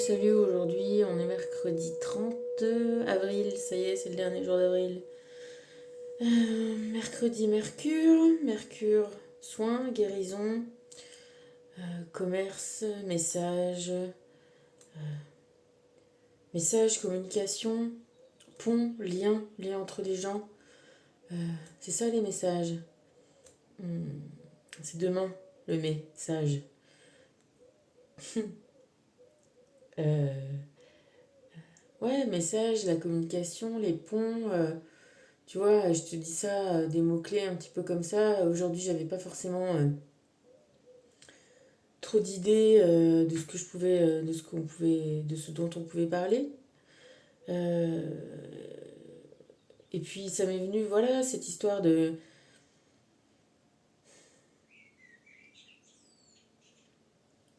salut, aujourd'hui on est mercredi 30 avril, ça y est, c'est le dernier jour d'avril. Mercredi Mercure, soins, guérison, commerce, message, communication, pont, lien entre les gens. Euh, c'est ça les messages. Hmm, c'est demain le message. Euh, ouais, message, la communication, les ponts. Tu vois, je te dis ça, des mots-clés un petit peu comme ça. Aujourd'hui, j'avais pas forcément trop d'idées de ce que je pouvais, de ce qu'on pouvait, de ce dont on pouvait parler. Euh, et puis ça m'est venu, voilà, cette histoire de,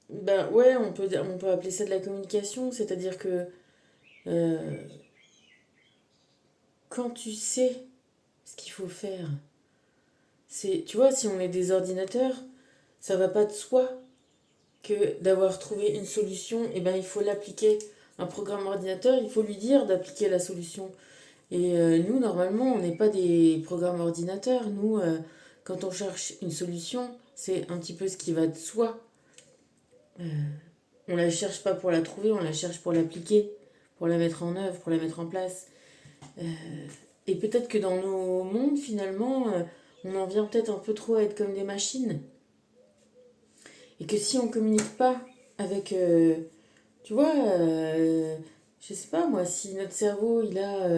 ben ouais, on peut appeler ça de la communication, c'est-à-dire que euh, quand tu sais ce qu'il faut faire, c'est, tu vois, si on est des ordinateurs, ça va pas de soi que d'avoir trouvé une solution, et ben il faut l'appliquer. Un programme ordinateur, il faut lui dire d'appliquer la solution. Et nous, normalement, on n'est pas des programmes ordinateurs. Nous, quand on cherche une solution, c'est un petit peu ce qui va de soi. Euh, on la cherche pas pour la trouver, on la cherche pour l'appliquer, pour la mettre en œuvre, pour la mettre en place. Euh, et peut-être que dans nos mondes, finalement, on en vient peut-être un peu trop à être comme des machines. Et que si on communique pas avec, tu vois, je sais pas moi, si notre cerveau, il a...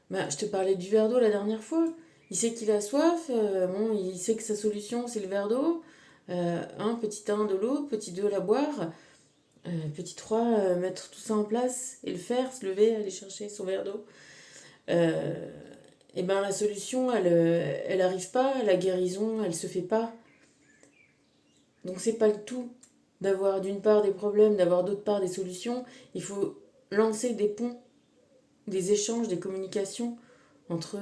bah, je te parlais du verre d'eau la dernière fois. Il sait qu'il a soif, bon, il sait que sa solution, c'est le verre d'eau. Petit 1 de l'eau, petit 2 la boire. Petit 3 mettre tout ça en place et le faire, se lever, aller chercher son verre d'eau. Euh, et ben la solution, elle arrive pas, la guérison, elle se fait pas. Donc c'est pas le tout d'avoir d'une part des problèmes, d'avoir d'autre part des solutions. Il faut lancer des ponts, des échanges, des communications entre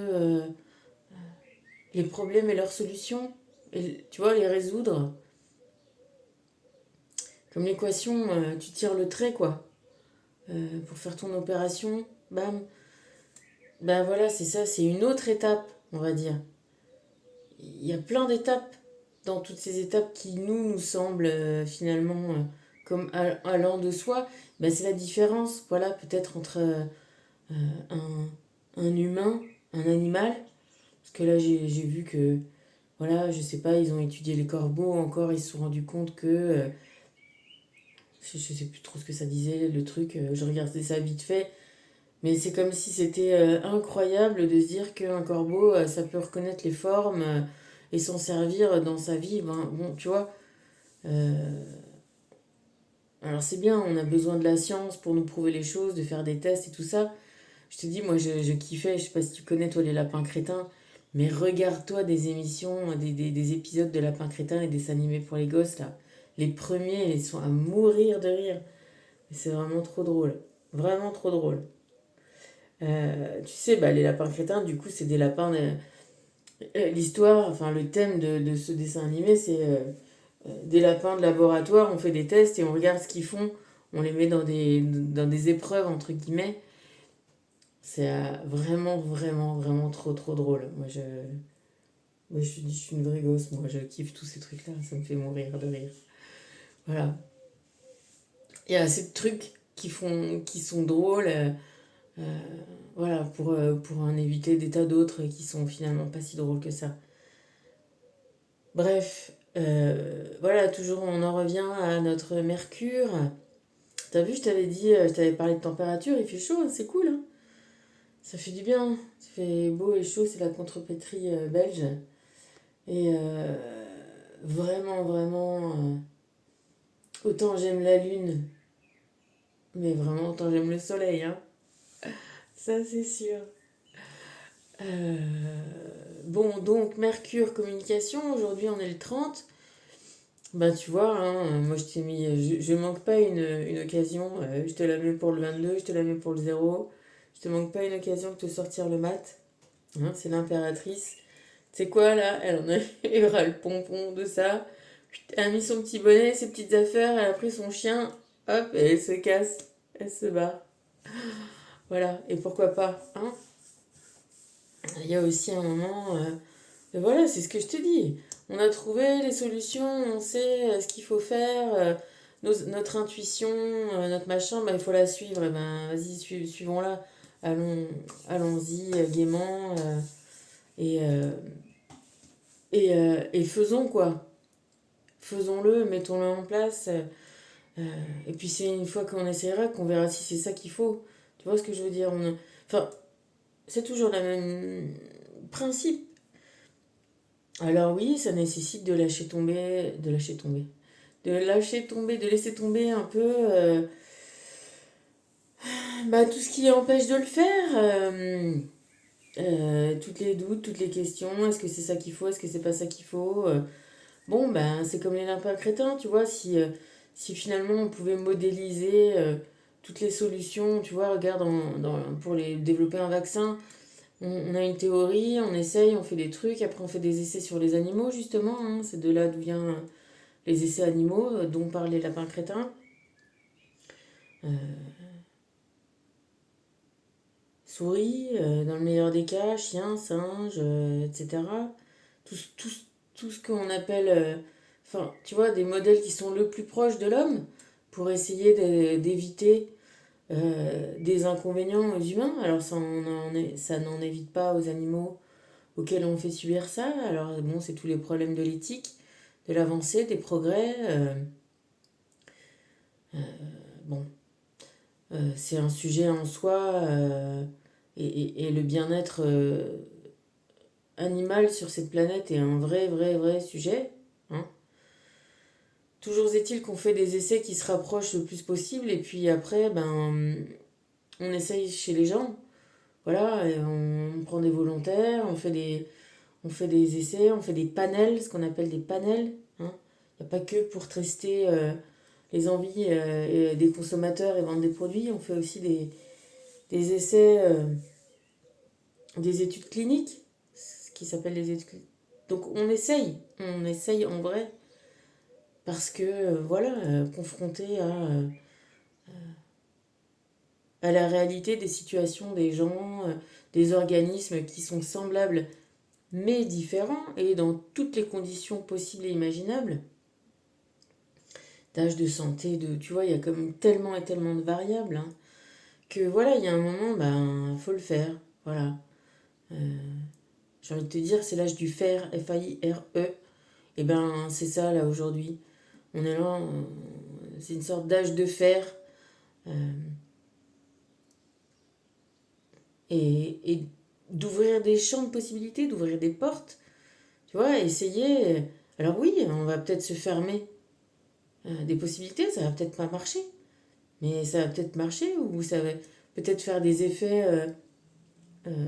les problèmes et leurs solutions. Et tu vois, les résoudre. Comme l'équation, tu tires le trait, quoi. Pour faire ton opération, bam. Ben voilà, c'est ça, c'est une autre étape, on va dire. Il y a plein d'étapes dans toutes ces étapes qui nous semblent finalement comme allant de soi. Ben, c'est la différence, voilà, peut-être entre un, un humain, un animal. Parce que là, j'ai vu que, voilà, je sais pas, ils ont étudié les corbeaux encore, ils se sont rendus compte que, je sais plus trop ce que ça disait, le truc, je regardais ça vite fait, mais c'est comme si c'était incroyable de se dire qu'un corbeau, ça peut reconnaître les formes et s'en servir dans sa vie. Ben, bon, tu vois, euh, alors c'est bien, on a besoin de la science pour nous prouver les choses, de faire des tests et tout ça. Je te dis, moi, je kiffais, je sais pas si tu connais, toi, les lapins crétins, mais regarde-toi des émissions, des épisodes de lapins crétins, les dessins animés pour les gosses, là. Les premiers, ils sont à mourir de rire. C'est vraiment trop drôle. Vraiment trop drôle. Tu sais, bah, les lapins crétins, du coup, c'est des lapins. L'histoire, enfin, le thème de ce dessin animé, c'est des lapins de laboratoire. On fait des tests et on regarde ce qu'ils font. On les met dans des épreuves, entre guillemets. C'est vraiment, vraiment, vraiment trop, trop drôle. Moi, je suis une vraie gosse. Moi, je kiffe tous ces trucs-là. Ça me fait mourir de rire. Voilà. Il y a assez de trucs qui sont drôles. Euh, voilà, pour en éviter des tas d'autres qui sont finalement pas si drôles que ça. Bref, voilà, toujours on en revient à notre Mercure. T'as vu, je t'avais dit, je t'avais parlé de température, il fait chaud, hein, c'est cool, hein. Ça fait du bien, ça fait beau et chaud, c'est la contrepétrie belge. Et vraiment, vraiment, autant j'aime la lune, mais vraiment autant j'aime le soleil, hein. Ça c'est sûr. Euh, bon, donc Mercure communication, aujourd'hui on est le 30. Bah tu vois, hein, moi je t'ai mis, je manque pas une occasion, je te la mets pour le 22, je te la mets pour le 0, je te manque pas une occasion de te sortir le mat, hein, c'est l'impératrice. C'est quoi là? Elle en a eu ras le pompon de ça. Elle a mis son petit bonnet, ses petites affaires, elle a pris son chien, hop, et elle se casse, elle se barre. Voilà, et pourquoi pas, hein? Il y a aussi un moment, et voilà, c'est ce que je te dis. On a trouvé les solutions, on sait ce qu'il faut faire, notre intuition, notre machin, bah, il faut la suivre. Et ben, vas-y, suivons-la. Allons-y gaiement et, euh, et faisons quoi. Faisons-le, mettons-le en place. Et puis c'est une fois qu'on essaiera qu'on verra si c'est ça qu'il faut. Tu vois ce que je veux dire? Enfin, c'est toujours le même principe. Alors oui, ça nécessite de laisser tomber un peu bah, tout ce qui empêche de le faire. Toutes les doutes, toutes les questions, est-ce que c'est ça qu'il faut, est-ce que c'est pas ça qu'il faut bon, ben c'est comme les lapins crétins, tu vois, si finalement on pouvait modéliser toutes les solutions, tu vois, regarde, pour développer un vaccin, on a une théorie, on essaye, on fait des trucs, après on fait des essais sur les animaux, justement, hein, c'est de là d'où viennent les essais animaux dont parlent les lapins crétins. Euh, Souris, dans le meilleur des cas, chiens, singes, etc. Tout, tout, tout ce qu'on appelle, enfin, tu vois, des modèles qui sont le plus proches de l'homme pour essayer d'éviter des inconvénients aux humains. Alors ça n'en évite pas aux animaux auxquels on fait subir ça. Alors bon, c'est tous les problèmes de l'éthique, de l'avancée, des progrès. Bon, c'est un sujet en soi et le bien-être animal sur cette planète est un vrai, vrai, vrai sujet. Hein. Toujours est-il qu'on fait des essais qui se rapprochent le plus possible et puis après, ben, on essaye chez les gens. Voilà, et on prend des volontaires, on fait des essais, on fait des panels, ce qu'on appelle des panels. Hein. Il n'y a pas que pour tester les envies des consommateurs et vendre des produits, on fait aussi des essais, des études cliniques, ce qui s'appelle les études cliniques. Donc on essaye en vrai, parce que voilà, confronté à la réalité des situations des gens, des organismes qui sont semblables mais différents et dans toutes les conditions possibles et imaginables, d'âge, de santé, tu vois, il y a comme tellement et tellement de variables hein, que voilà, il y a un moment, ben, faut le faire. Voilà. Euh, j'ai envie de te dire, c'est l'âge du faire, F-A-I-R-E. Et ben, c'est ça là aujourd'hui. On est là, c'est une sorte d'âge de fer. euh, et d'ouvrir des champs de possibilités, d'ouvrir des portes. Tu vois, essayer. Alors oui, on va peut-être se fermer des possibilités, ça va peut-être pas marcher. Mais ça va peut-être marcher ou ça va peut-être faire des effets. Euh,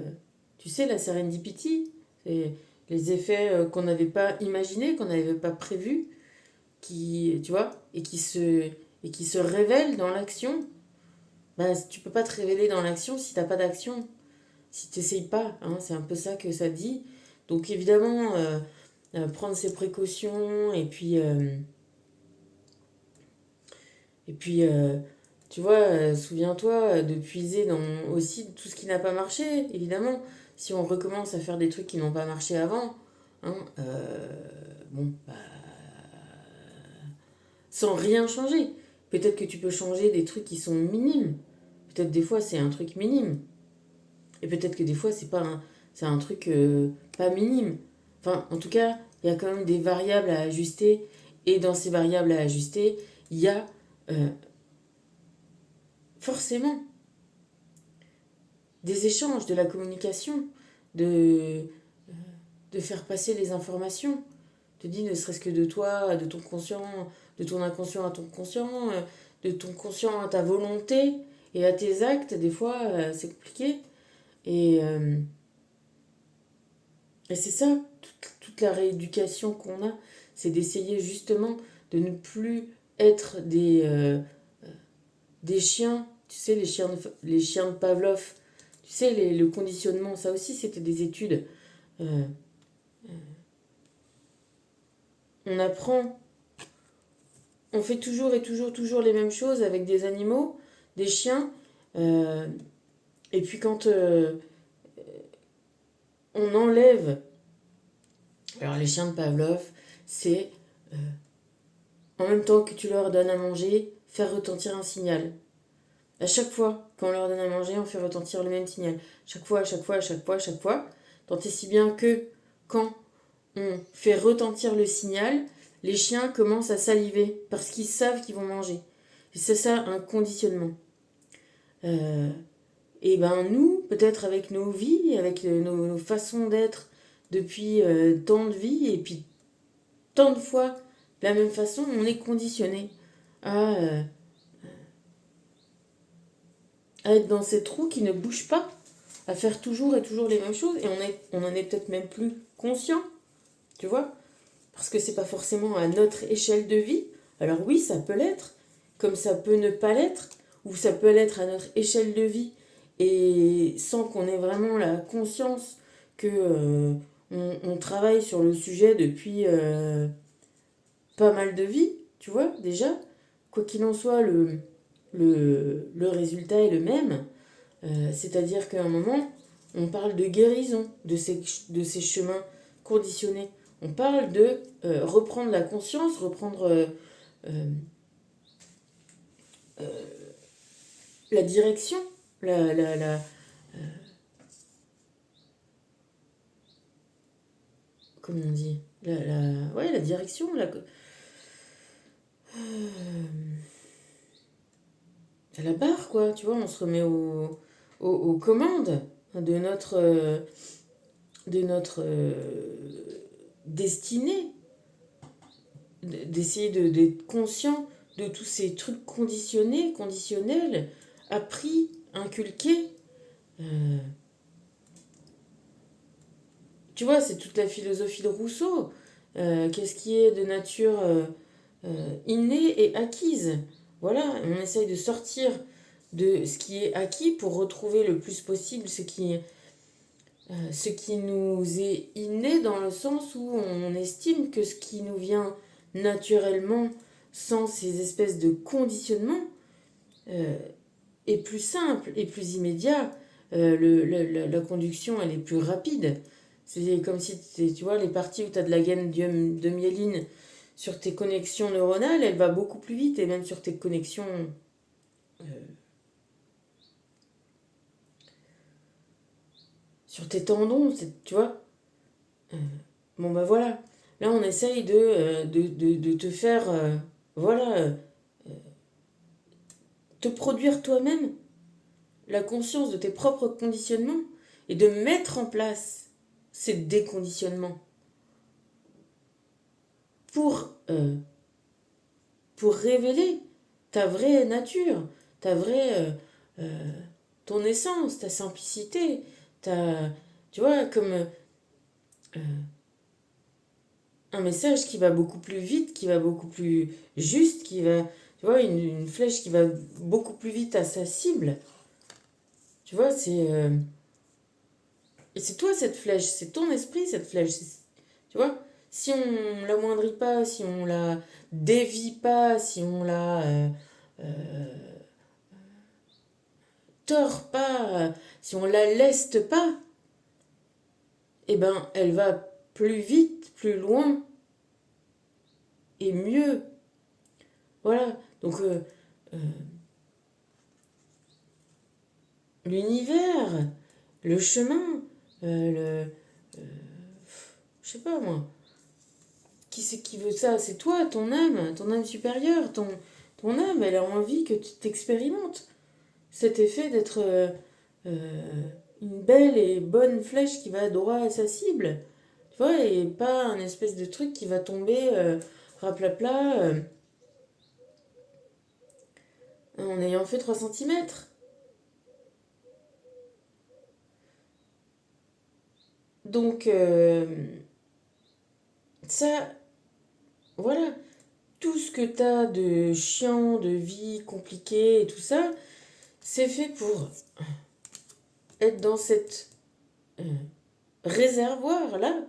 tu sais, la serendipity, c'est les effets qu'on n'avait pas imaginés, qu'on n'avait pas prévus, tu vois, et qui se révèlent dans l'action. Ben, tu peux pas te révéler dans l'action si t'as pas d'action, si tu n'essayes pas. Hein, c'est un peu ça que ça dit. Donc évidemment, prendre ses précautions et puis tu vois, souviens-toi de puiser dans aussi tout ce qui n'a pas marché, évidemment. Si on recommence à faire des trucs qui n'ont pas marché avant, hein, bon, bah, sans rien changer. Peut-être que tu peux changer des trucs qui sont minimes. Peut-être des fois c'est un truc minime. Et peut-être que des fois c'est un truc pas minime. Enfin, en tout cas, il y a quand même des variables à ajuster. Et dans ces variables à ajuster, il y a euh, forcément des échanges, de la communication, de, de faire passer les informations. Je te dis, ne serait-ce que de toi, de ton conscient, de ton inconscient à ton conscient, de ton conscient à ta volonté et à tes actes, des fois, c'est compliqué. Et, euh, et c'est ça, toute la rééducation qu'on a, c'est d'essayer justement de ne plus être des chiens, tu sais, les chiens de Pavlov. Tu sais, le conditionnement, ça aussi, c'était des études. Euh, on apprend, on fait toujours et toujours, toujours les mêmes choses avec des animaux, des chiens. euh, et puis quand on enlève... Alors les chiens de Pavlov, c'est en même temps que tu leur donnes à manger, faire retentir un signal. À chaque fois qu'on leur donne à manger, on fait retentir le même signal. Chaque fois, à chaque fois, à chaque fois, à chaque fois. Tant et si bien que quand on fait retentir le signal, les chiens commencent à saliver parce qu'ils savent qu'ils vont manger. Et c'est ça un conditionnement. Euh, et ben nous, peut-être avec nos vies, avec nos façons d'être depuis tant de vies, et puis tant de fois de la même façon, on est conditionné à, euh, à être dans ces trous qui ne bougent pas, à faire toujours et toujours les mêmes choses, et on en est peut-être même plus conscient, tu vois, parce que c'est pas forcément à notre échelle de vie. Alors oui, ça peut l'être, comme ça peut ne pas l'être, ou ça peut l'être à notre échelle de vie, et sans qu'on ait vraiment la conscience que on travaille sur le sujet depuis pas mal de vies, tu vois, déjà. Quoi qu'il en soit, le résultat est le même. C'est-à-dire qu'à un moment, on parle de guérison de ces chemins conditionnés. On parle de reprendre la conscience, reprendre euh, la direction, la comment on dit ouais, la direction, la barre, quoi, tu vois, on se remet aux commandes de notre destinée, d'essayer d'être conscient de tous ces trucs conditionnés, conditionnels, appris, inculqués. Euh, Tu vois, c'est toute la philosophie de Rousseau. Qu'est-ce qui est de nature innée et acquise? Voilà, on essaye de sortir de ce qui est acquis pour retrouver le plus possible ce qui nous est inné dans le sens où on estime que ce qui nous vient naturellement sans ces espèces de conditionnements euh, est plus simple et plus immédiat. La conduction, elle est plus rapide. C'est comme si, tu vois, les parties où tu as de la gaine de myéline sur tes connexions neuronales, elle va beaucoup plus vite, et même sur tes connexions, euh, sur tes tendons, tu vois. Euh, bon, bah voilà. Là, on essaye de te faire, voilà, te produire toi-même la conscience de tes propres conditionnements et de mettre en place ces déconditionnements pour, euh, pour révéler ta vraie nature, ta vraie, euh, ton essence, ta simplicité, ta, tu vois, comme un message qui va beaucoup plus vite, qui va beaucoup plus juste, qui va, tu vois, une flèche qui va beaucoup plus vite à sa cible. Tu vois, et c'est toi cette flèche, c'est ton esprit cette flèche. Tu vois, si on l'amoindrit pas, si on la dévie pas, si on la tord pas, si on la leste pas, eh ben elle va plus vite, plus loin et mieux. Voilà. Donc euh, l'univers, le chemin, je sais pas moi. Qui c'est qui veut ça? C'est toi, ton âme supérieure, ton âme, elle a envie que tu t'expérimentes. Cet effet d'être une belle et bonne flèche qui va droit à sa cible. Tu vois, et pas un espèce de truc qui va tomber raplapla en ayant fait 3 centimètres. Donc, ça, voilà, tout ce que t'as de chiant, de vie compliquée et tout ça, c'est fait pour être dans cette euh, réservoir-là.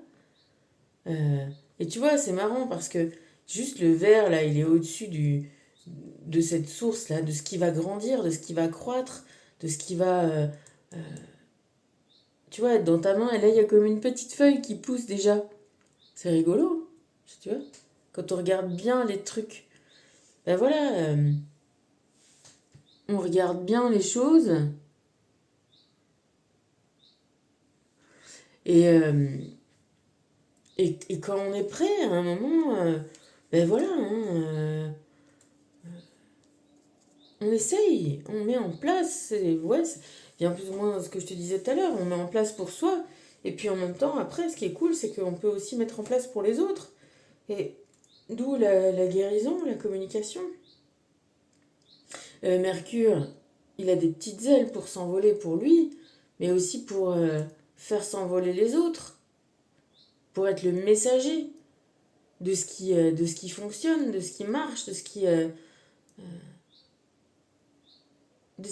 Et tu vois, c'est marrant parce que Juste le verre, là, il est au-dessus de cette source-là, de ce qui va grandir, de ce qui va croître, de ce qui va... tu vois, être dans ta main, et là, il y a comme une petite feuille qui pousse déjà. C'est rigolo, tu vois. Quand on regarde bien les trucs, ben voilà, on regarde bien les choses, et, et quand on est prêt, à un moment, ben voilà, hein, on essaye, on met en place, ouais, c'est bien plus ou moins ce que je te disais tout à l'heure, on met en place pour soi, et puis en même temps, après, ce qui est cool, c'est qu'on peut aussi mettre en place pour les autres. Et d'où la guérison, la communication. Mercure, il a des petites ailes pour s'envoler pour lui, mais aussi pour faire s'envoler les autres, pour être le messager de ce qui fonctionne, de ce qui marche, de ce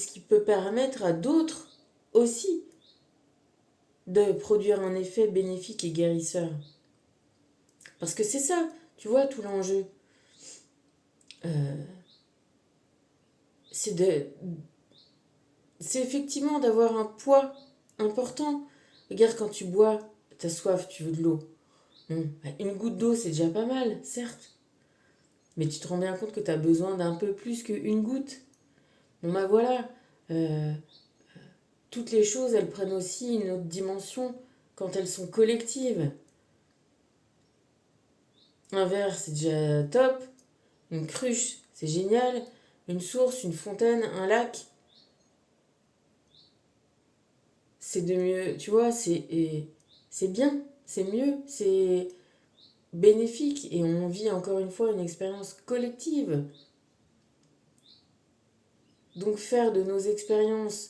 qui peut permettre à d'autres aussi de produire un effet bénéfique et guérisseur. Parce que c'est ça, tu vois, tout l'enjeu. Euh, c'est de, c'est effectivement d'avoir un poids important. Regarde, quand tu bois, t'as soif, tu veux de l'eau. Bon, bah, une goutte d'eau, c'est déjà pas mal, certes. Mais tu te rends bien compte que t'as besoin d'un peu plus qu'une goutte. Bon, bah voilà. Euh, toutes les choses, elles prennent aussi une autre dimension quand elles sont collectives. Un verre, c'est déjà top. Une cruche, c'est génial. Une source, une fontaine, un lac, c'est de mieux. Tu vois, c'est bien, c'est mieux, c'est bénéfique. Et on vit encore une fois une expérience collective. Donc faire de nos expériences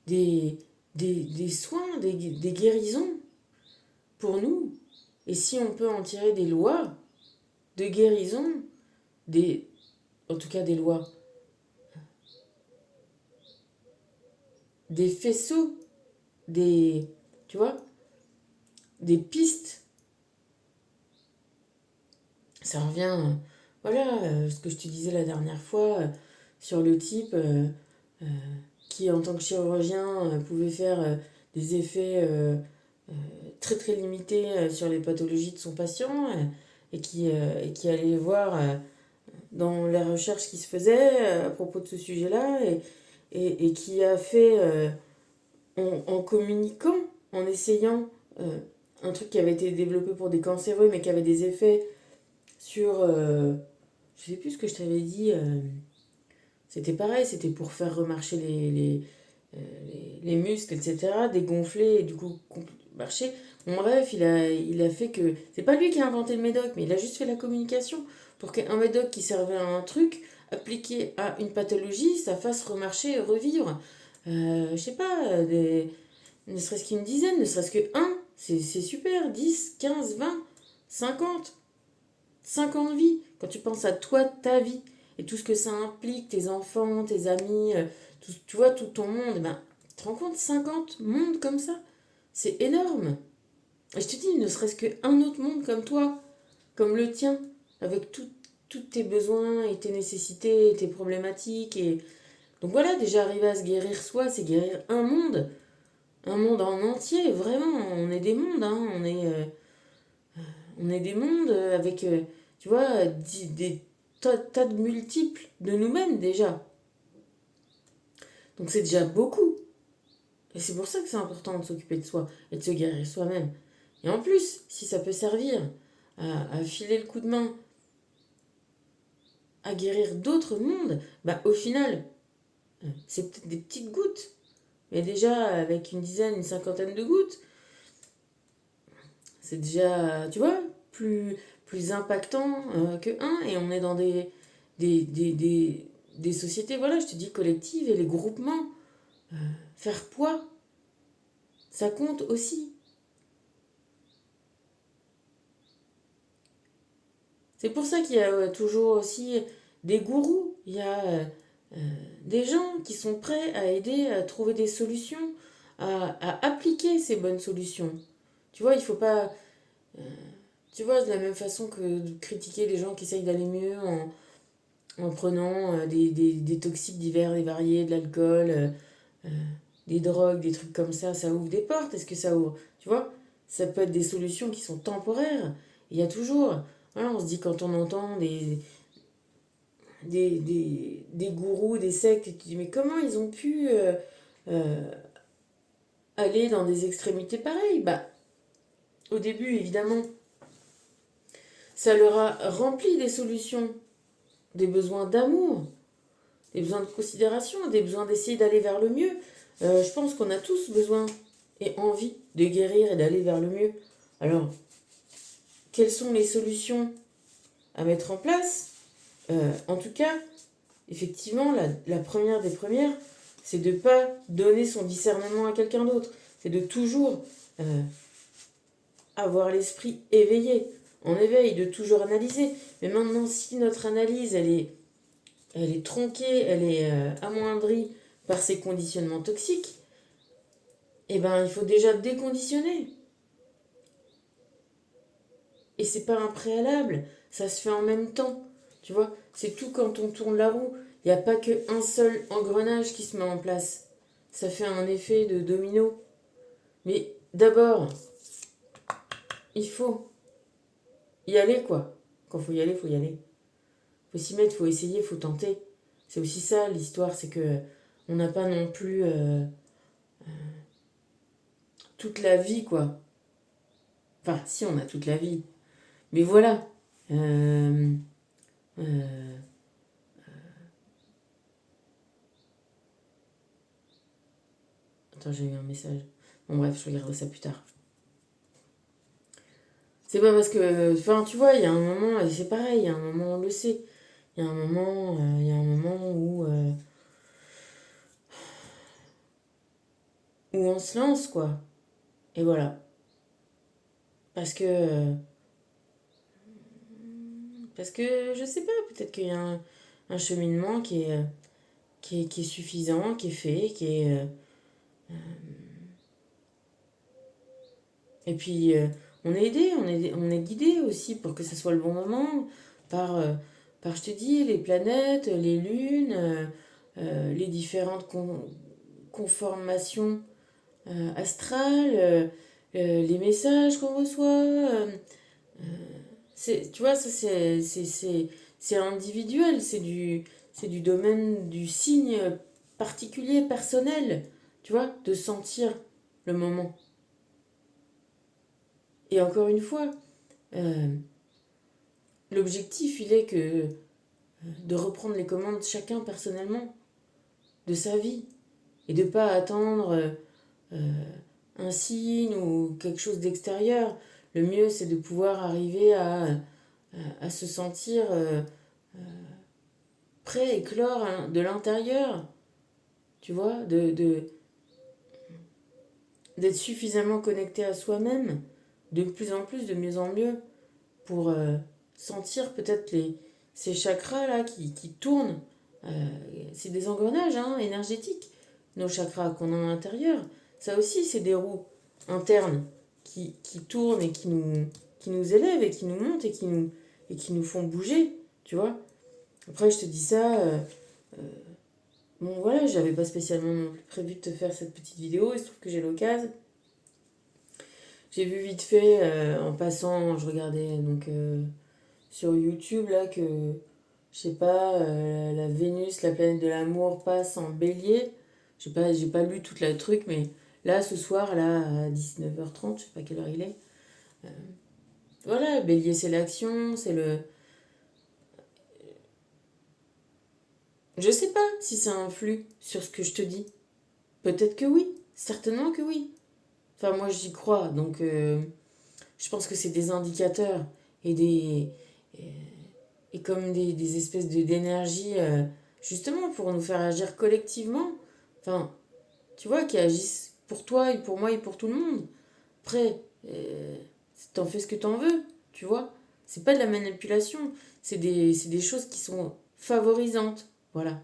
des, des soins, des guérisons pour nous. Et si on peut en tirer des lois de guérison, des, en tout cas des lois, des faisceaux, des, tu vois, des pistes, ça revient, voilà, ce que je te disais la dernière fois sur le type euh, qui, en tant que chirurgien, pouvait faire des effets très très limités sur les pathologies de son patient et qui allait voir dans les recherches qui se faisaient à propos de ce sujet-là et qui a fait en communiquant, en essayant un truc qui avait été développé pour des cancéreux mais qui avait des effets sur... je sais plus ce que je t'avais dit. C'était pareil, c'était pour faire remarcher les muscles, etc. Dégonfler et du coup marcher. Bon, bref, il a fait que... C'est pas lui qui a inventé le médoc, mais il a juste fait la communication pour qu'un médoc qui servait à un truc appliqué à une pathologie, ça fasse remarcher et revivre. Je sais pas, ne serait-ce qu'une dizaine, ne serait-ce que un, c'est super. 10, 15, 20, 50. 5 ans de vie, quand tu penses à toi, ta vie, et tout ce que ça implique, tes enfants, tes amis, tout, tu vois, tout ton monde, eh ben, tu te rends compte, 50 mondes comme ça, c'est énorme. Et je te dis, ne serait-ce qu'un autre monde comme toi, comme le tien, avec tous tes besoins et tes nécessités et tes problématiques. Et... Donc voilà, déjà arriver à se guérir soi, c'est guérir un monde en entier, vraiment, on est des mondes, hein, on est des mondes avec, tu vois, des tas de multiples de nous-mêmes déjà. Donc c'est déjà beaucoup. Et c'est pour ça que c'est important de s'occuper de soi et de se guérir soi-même. Et en plus, si ça peut servir à filer le coup de main, à guérir d'autres mondes, bah au final, c'est peut-être des petites gouttes. Mais déjà, avec une dizaine, une cinquantaine de gouttes, c'est déjà, tu vois, plus impactant que un. Et on est dans des, des, des, des sociétés, voilà, je te dis, collectives et les groupements. Faire poids, ça compte aussi. C'est pour ça qu'il y a toujours aussi des gourous. Il y a des gens qui sont prêts à aider à trouver des solutions, à appliquer ces bonnes solutions. Tu vois, il faut pas... Tu vois, de la même façon que de critiquer les gens qui essayent d'aller mieux en prenant des toxiques divers et variés, de l'alcool, euh, des drogues, des trucs comme ça ouvre des portes. Est-ce que ça ouvre? Tu vois, ça peut être des solutions qui sont temporaires. Il y a toujours, voilà, on se dit quand on entend des gourous, des sectes, et tu te dis mais comment ils ont pu euh, aller dans des extrémités pareilles? Bah, au début, évidemment, ça leur a rempli des solutions, des besoins d'amour, des besoins de considération, des besoins d'essayer d'aller vers le mieux. Je pense qu'on a tous besoin et envie de guérir et d'aller vers le mieux. Alors, quelles sont les solutions à mettre en place? En tout cas, effectivement, la première des premières, c'est de ne pas donner son discernement à quelqu'un d'autre. C'est de toujours avoir l'esprit éveillé, en éveil, de toujours analyser. Mais maintenant, si notre analyse, elle est tronquée, elle est amoindrie par ces conditionnements toxiques, eh ben, il faut déjà déconditionner. Et c'est pas un préalable, ça se fait en même temps. Tu vois, c'est tout quand on tourne la roue. Il n'y a pas qu'un seul engrenage qui se met en place. Ça fait un effet de domino. Mais d'abord, il faut y aller, quoi. Quand faut y aller, faut y aller. Faut s'y mettre, faut essayer, faut tenter. C'est aussi ça l'histoire, c'est que on n'a pas non plus toute la vie, quoi. Enfin, si, on a toute la vie. Mais voilà. Euh, euh, Attends, j'ai eu un message. Bon, bref, je regarderai ça plus tard. C'est pas parce que. Enfin, tu vois, il y a un moment, et c'est pareil, il y a un moment, on le sait. Il y a un moment où on se lance, quoi. Et voilà. Parce que. Parce que, je sais pas, peut-être qu'il y a un cheminement qui est suffisant, qui est fait, qui est. Et puis, on est aidé, on est guidé aussi pour que ce soit le bon moment par, je te dis, les planètes, les lunes, les différentes conformations astrales, les messages qu'on reçoit. Tu vois, ça, c'est individuel, c'est du domaine du signe particulier, personnel, tu vois, de sentir le moment. Et encore une fois, euh, l'objectif, il est que de reprendre les commandes chacun personnellement de sa vie et de pas attendre un signe ou quelque chose d'extérieur. Le mieux, c'est de pouvoir arriver à se sentir prêt, éclore de l'intérieur, tu vois, d'être suffisamment connecté à soi-même, de plus en plus, de mieux en mieux, pour sentir peut-être ces chakras-là qui tournent. C'est des engrenages énergétiques, nos chakras qu'on a à l'intérieur. Ça aussi, c'est des roues internes qui tournent et qui nous élèvent et qui nous montent et qui nous font bouger, tu vois. Après, je te dis ça, bon voilà, j'avais pas spécialement non plus prévu de te faire cette petite vidéo, il se trouve que j'ai l'occasion. J'ai vu vite fait, en passant, je regardais donc sur YouTube là que, je sais pas, la Vénus, la planète de l'amour passe en bélier. J'ai pas lu toute la truc, mais là, ce soir, là, à 19h30, je sais pas quelle heure il est. Voilà, bélier, c'est l'action, c'est le... Je sais pas si ça influe sur ce que je te dis. Peut-être que oui, certainement que oui. Enfin, moi, j'y crois, donc je pense que c'est des indicateurs et et comme des espèces d'énergie, justement, pour nous faire agir collectivement. Enfin, tu vois, qui agissent pour toi et pour moi et pour tout le monde. Après, t'en fais ce que t'en veux, tu vois. C'est pas de la manipulation, c'est des choses qui sont favorisantes, voilà.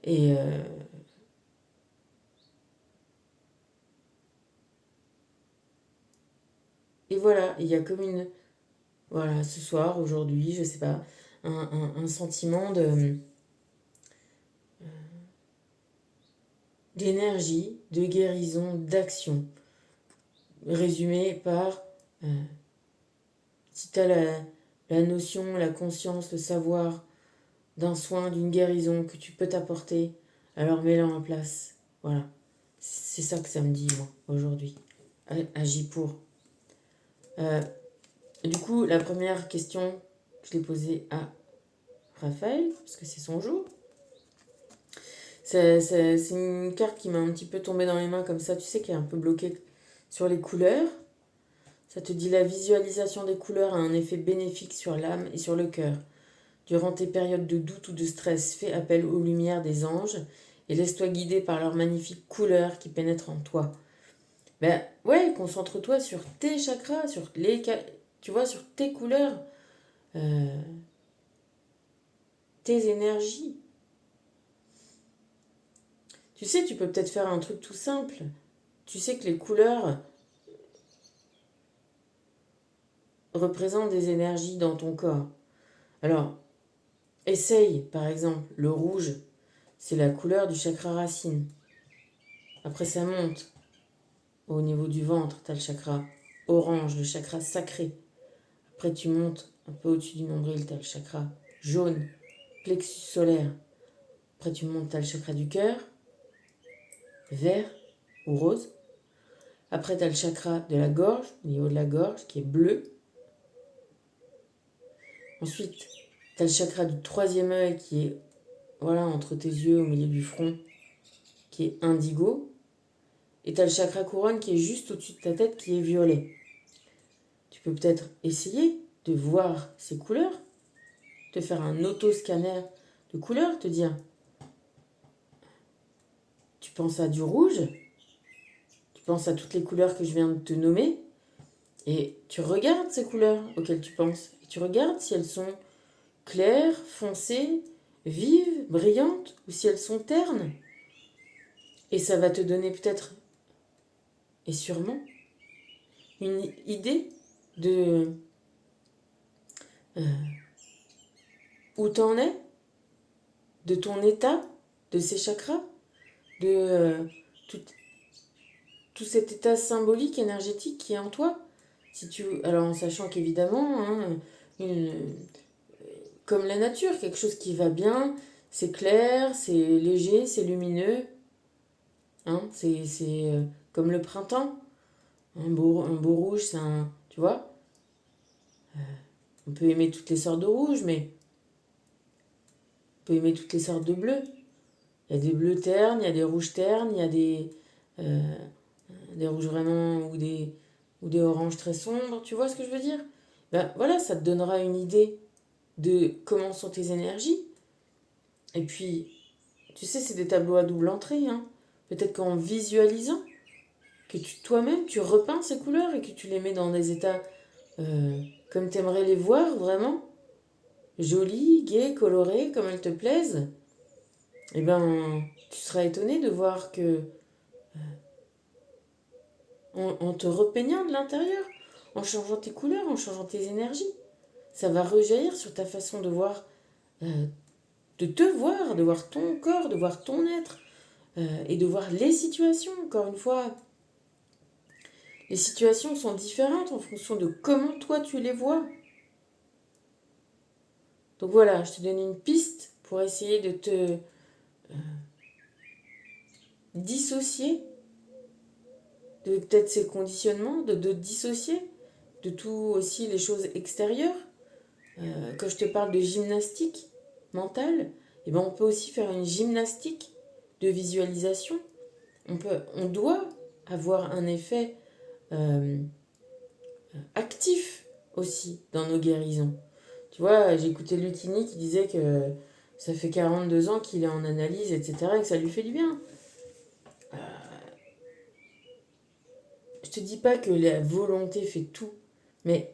Et Et voilà, il y a comme une... Voilà, ce soir, aujourd'hui, je sais pas, un sentiment d'énergie, de guérison, d'action. Résumé par, euh, si tu as la notion, la conscience, le savoir d'un soin, d'une guérison que tu peux t'apporter, alors mets-le en place. Voilà. C'est ça que ça me dit, moi, aujourd'hui. Agis pour. Euh, du coup, la première question que je l'ai posée à Raphaël, parce que c'est son jour, c'est une carte qui m'a un petit peu tombée dans les mains comme ça, tu sais, qui est un peu bloquée sur les couleurs. Ça te dit la visualisation des couleurs a un effet bénéfique sur l'âme et sur le cœur. Durant tes périodes de doute ou de stress, fais appel aux lumières des anges et laisse-toi guider par leurs magnifiques couleurs qui pénètrent en toi. Ben ouais, concentre-toi sur tes chakras, sur tu vois, sur tes couleurs, euh, tes énergies. Tu sais, tu peux peut-être faire un truc tout simple. Tu sais que les couleurs représentent des énergies dans ton corps. Alors, essaye, par exemple, le rouge, c'est la couleur du chakra racine. Après, ça monte. Au niveau du ventre, tu as le chakra orange, le chakra sacré. Après, tu montes un peu au-dessus du nombril, tu as le chakra jaune, plexus solaire. Après, tu montes, tu as le chakra du cœur, vert ou rose. Après, tu as le chakra de la gorge, au niveau de la gorge, qui est bleu. Ensuite, tu as le chakra du troisième œil, qui est voilà, entre tes yeux, au milieu du front, qui est indigo. Et tu as le chakra couronne, qui est juste au-dessus de ta tête, qui est violet. Tu peux peut-être essayer de voir ces couleurs, te faire un auto-scanner de couleurs, te dire, tu penses à du rouge, tu penses à toutes les couleurs que je viens de te nommer, et tu regardes ces couleurs auxquelles tu penses. Et tu regardes si elles sont claires, foncées, vives, brillantes, ou si elles sont ternes. Et ça va te donner peut-être, et sûrement, une idée de euh, où t'en es, de ton état, de ces chakras, de tout, tout cet état symbolique, énergétique qui est en toi. Si tu, alors en sachant qu'évidemment, hein, comme la nature, quelque chose qui va bien, c'est clair, c'est léger, c'est lumineux. Hein, c'est comme le printemps. Un beau rouge, c'est un... Tu vois, on peut aimer toutes les sortes de rouge, mais on peut aimer toutes les sortes de bleus. Il y a des bleus ternes, il y a des rouges ternes, il y a euh, des rouges vraiment ou des oranges très sombres. Tu vois ce que je veux dire? Ben voilà, ça te donnera une idée de comment sont tes énergies. Et puis, tu sais, c'est des tableaux à double entrée. Hein. Peut-être qu'en visualisant, que toi-même, tu repeins ces couleurs et que tu les mets dans des états comme tu aimerais les voir, vraiment, jolies, gaies, colorées, comme elles te plaisent, eh ben, tu seras étonné de voir que en te repeignant de l'intérieur, en changeant tes couleurs, en changeant tes énergies, ça va rejaillir sur ta façon euh, de te voir, de voir ton corps, de voir ton être, et de voir les situations. Encore une fois, les situations sont différentes en fonction de comment toi tu les vois. Donc voilà, je te donne une piste pour essayer de te dissocier de peut-être ces conditionnements, de dissocier de tout aussi les choses extérieures. Quand je te parle de gymnastique mentale, eh ben on peut aussi faire une gymnastique de visualisation. On doit avoir un effet euh, actif aussi dans nos guérisons. Tu vois, j'ai écouté Lucini qui disait que ça fait 42 ans qu'il est en analyse, etc., et que ça lui fait du bien. Je te dis pas que la volonté fait tout, mais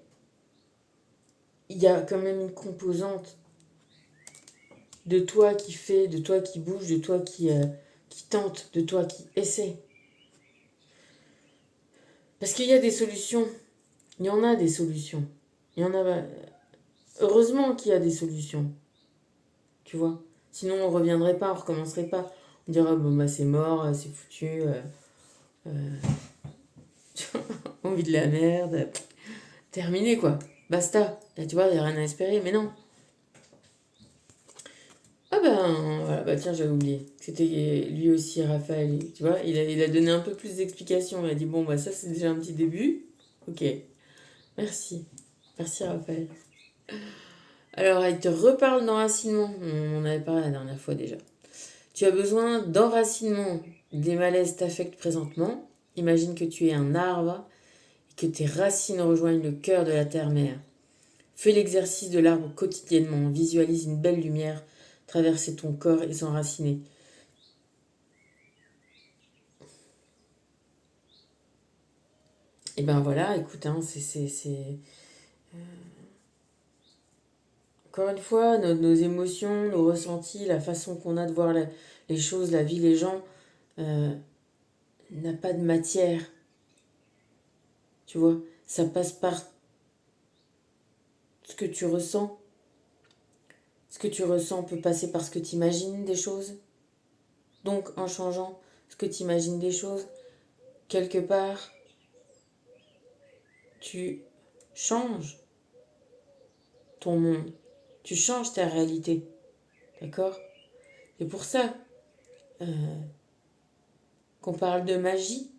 il y a quand même une composante de toi qui fait, de toi qui bouge, de toi qui tente, de toi qui essaie. Parce qu'il y a des solutions Il y en a des solutions. Il y en a... Heureusement qu'il y a des solutions. Tu vois. Sinon, on ne reviendrait pas, on ne recommencerait pas. On dirait, bon, bah, c'est mort, c'est foutu. On vit de la merde. Terminé, quoi. Basta. Là, tu vois, il n'y a rien à espérer. Mais non. Ah ben, voilà, bah tiens, j'avais oublié. C'était lui aussi, Raphaël. Tu vois, il a donné un peu plus d'explications. Il a dit, bon, bah ça, c'est déjà un petit début. Ok. Merci. Merci, Raphaël. Alors, il te reparle d'enracinement. On en avait parlé la dernière fois déjà. Tu as besoin d'enracinement des malaises t'affectent présentement. Imagine que tu es un arbre et que tes racines rejoignent le cœur de la terre-mère. Fais l'exercice de l'arbre quotidiennement. Visualise une belle lumière traverser ton corps et s'enraciner. Et ben voilà, écoute, hein, encore une fois, nos émotions, nos ressentis, la façon qu'on a de voir les choses, la vie, les gens, euh, n'a pas de matière. Tu vois, ça passe par ce que tu ressens. Ce que tu ressens peut passer par ce que tu imagines des choses. Donc, en changeant ce que tu imagines des choses, quelque part, tu changes ton monde. Tu changes ta réalité. D'accord? C'est pour ça euh, qu'on parle de magie.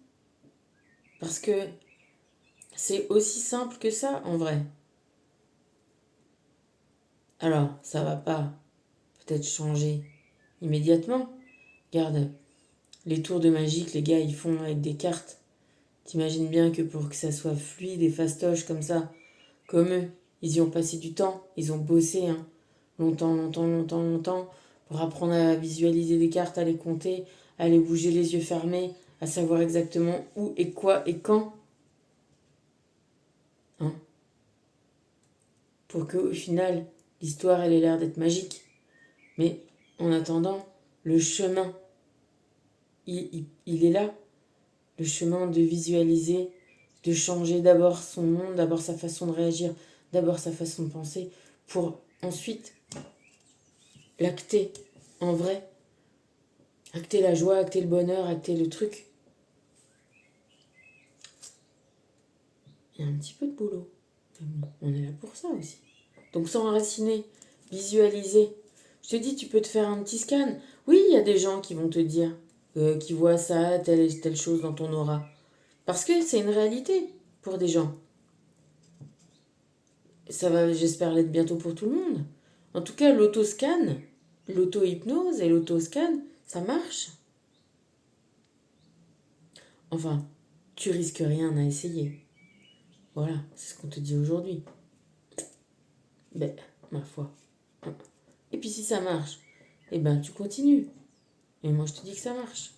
Parce que c'est aussi simple que ça, en vrai. Alors, ça va pas peut-être changer immédiatement. Regarde, les tours de magie que les gars ils font avec des cartes. T'imagines bien que pour que ça soit fluide et fastoche comme ça, comme eux, ils y ont passé du temps, ils ont bossé, hein, longtemps, pour apprendre à visualiser des cartes, à les compter, à les bouger les yeux fermés, à savoir exactement où et quoi et quand, hein, pour qu'au final, l'histoire elle ait l'air d'être magique. Mais en attendant, le chemin, il est là. Le chemin de visualiser, de changer d'abord son monde, d'abord sa façon de réagir, d'abord sa façon de penser, pour ensuite l'acter en vrai. Acter la joie, acter le bonheur, acter le truc. Il y a un petit peu de boulot. Mais bon, on est là pour ça aussi. Donc s'enraciner, visualiser. Je te dis, tu peux te faire un petit scan. Oui, il y a des gens qui vont te dire, qui voient ça, telle et telle chose dans ton aura. Parce que c'est une réalité pour des gens. Ça va, j'espère, l'être bientôt pour tout le monde. En tout cas, l'autoscan, l'auto-hypnose et l'autoscan, ça marche. Enfin, tu risques rien à essayer. Voilà, c'est ce qu'on te dit aujourd'hui. Ben, ma foi. Et puis si ça marche, eh ben tu continues. Et moi je te dis que ça marche.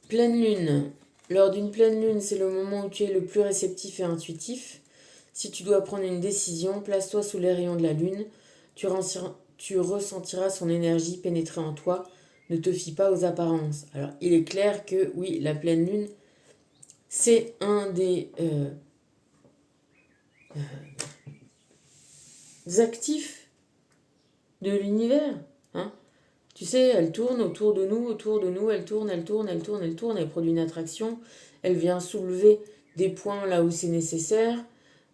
Pleine lune. Lors d'une pleine lune, c'est le moment où tu es le plus réceptif et intuitif. Si tu dois prendre une décision, place-toi sous les rayons de la lune. Tu ressentiras son énergie pénétrer en toi. Ne te fie pas aux apparences. Alors, il est clair que oui, la pleine lune, c'est un des actifs de l'univers. Hein. Tu sais, elle tourne autour de nous, elle produit une attraction, elle vient soulever des points là où c'est nécessaire,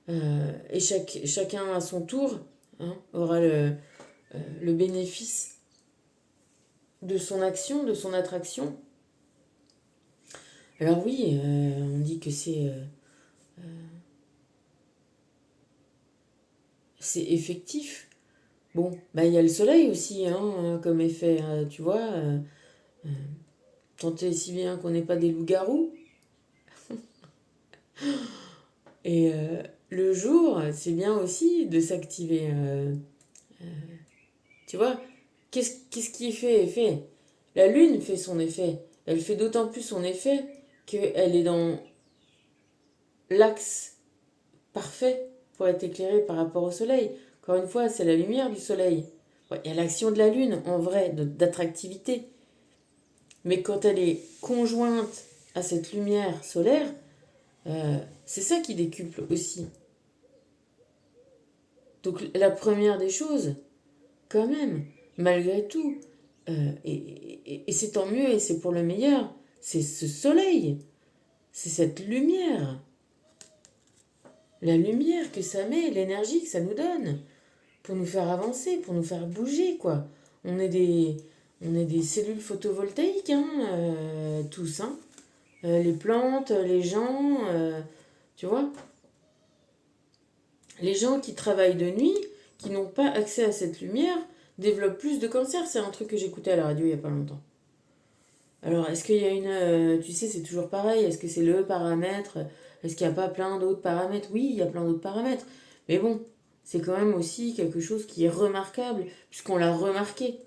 et chacun à son tour, hein, aura le bénéfice de son action, de son attraction. Alors oui, on dit que c'est effectif. Bon, bah il y a le soleil aussi, hein, comme effet, tu vois. Tant et si bien qu'on n'est pas des loups-garous. Et le jour, c'est bien aussi de s'activer. Tu vois, qu'est-ce qui fait effet? La lune fait son effet. Elle fait d'autant plus son effet qu'elle est dans l'axe parfait pour être éclairée par rapport au soleil. Encore une fois, c'est la lumière du soleil. Ouais, il y a l'action de la lune, en vrai, d'attractivité. Mais quand elle est conjointe à cette lumière solaire, C'est ça qui décuple aussi. Donc la première des choses, quand même, malgré tout, et c'est tant mieux et c'est pour le meilleur, c'est ce soleil, c'est cette lumière, la lumière que ça met, l'énergie que ça nous donne pour nous faire avancer, pour nous faire bouger, quoi. On est des, on est des cellules photovoltaïques, hein, tous, hein. Les plantes, les gens, tu vois. Les gens qui travaillent de nuit, qui n'ont pas accès à cette lumière, développent plus de cancer. C'est un truc que j'écoutais à la radio il n'y a pas longtemps. Alors, est-ce qu'il y a une... tu sais, c'est toujours pareil. Est-ce que c'est le paramètre? Est-ce qu'il n'y a pas plein d'autres paramètres? Oui, il y a plein d'autres paramètres. Mais bon, c'est quand même aussi quelque chose qui est remarquable, puisqu'on l'a remarqué.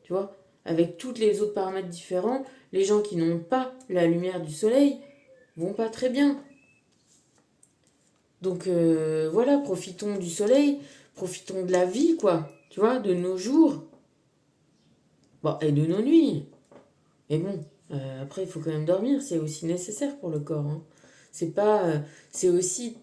Tu vois? Avec tous les autres paramètres différents, les gens qui n'ont pas la lumière du soleil vont pas très bien. Donc voilà, profitons du soleil, profitons de la vie, quoi. Tu vois, de nos jours. Bon, et de nos nuits. Mais bon, après, il faut quand même dormir, c'est aussi nécessaire pour le corps, hein. C'est pas. C'est aussi.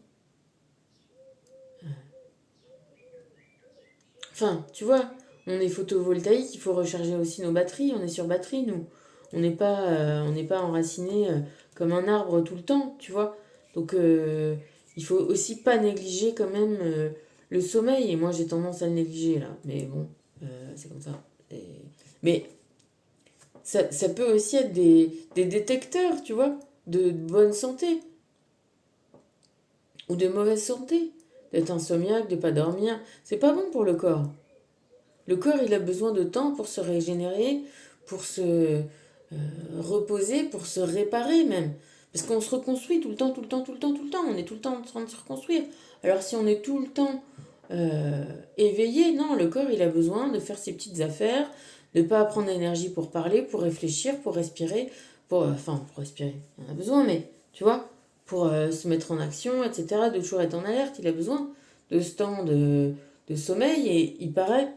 Enfin, tu vois, on est photovoltaïque, il faut recharger aussi nos batteries, on est sur batterie, nous. On n'est pas enraciné comme un arbre tout le temps, tu vois. Donc, il faut aussi pas négliger quand même le sommeil. Et moi, j'ai tendance à le négliger, là. Mais bon, c'est comme ça. Mais ça peut aussi être des détecteurs, tu vois, de bonne santé ou de mauvaise santé. D'être insomniaque, de pas dormir, c'est pas bon pour le corps. Le corps, il a besoin de temps pour se régénérer, pour se reposer, pour se réparer même. Parce qu'on se reconstruit tout le temps, tout le temps, tout le temps, tout le temps. On est tout le temps en train de se reconstruire. Alors si on est tout le temps éveillé, non, le corps, il a besoin de faire ses petites affaires, de ne pas prendre d'énergie pour parler, pour réfléchir, pour respirer, pour respirer, il en a besoin, mais tu vois, pour se mettre en action, etc., de toujours être en alerte, il a besoin de ce temps de sommeil, et il paraît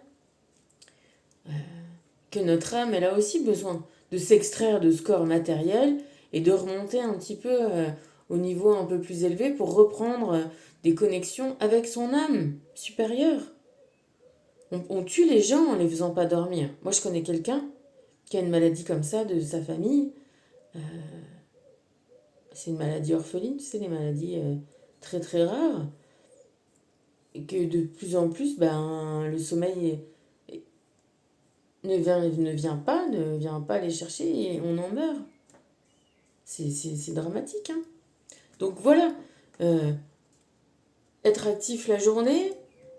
que notre âme, elle a aussi besoin de s'extraire de ce corps matériel et de remonter un petit peu au niveau un peu plus élevé pour reprendre des connexions avec son âme supérieure. On tue les gens en les faisant pas dormir. Moi, je connais quelqu'un qui a une maladie comme ça de sa famille. C'est une maladie orpheline, tu sais, des maladies très très rares. Et que de plus en plus, ben, le sommeil ne vient pas les chercher et on en meurt. C'est dramatique, hein. Donc voilà, euh, être actif la journée,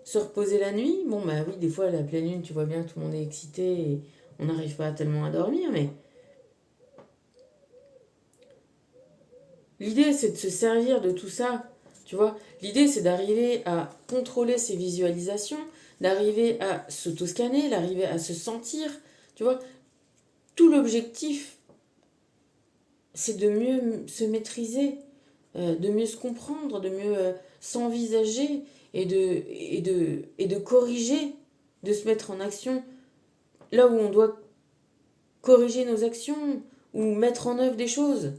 se reposer la nuit. Bon, bah oui, des fois, la pleine lune, tu vois bien, tout le monde est excité et on n'arrive pas tellement à dormir, mais l'idée, c'est de se servir de tout ça, tu vois. L'idée, c'est d'arriver à contrôler ses visualisations, d'arriver à s'auto-scanner, d'arriver à se sentir, tu vois. Tout l'objectif, c'est de mieux se maîtriser, de mieux se comprendre, de mieux s'envisager et de corriger, de se mettre en action là où on doit corriger nos actions ou mettre en œuvre des choses.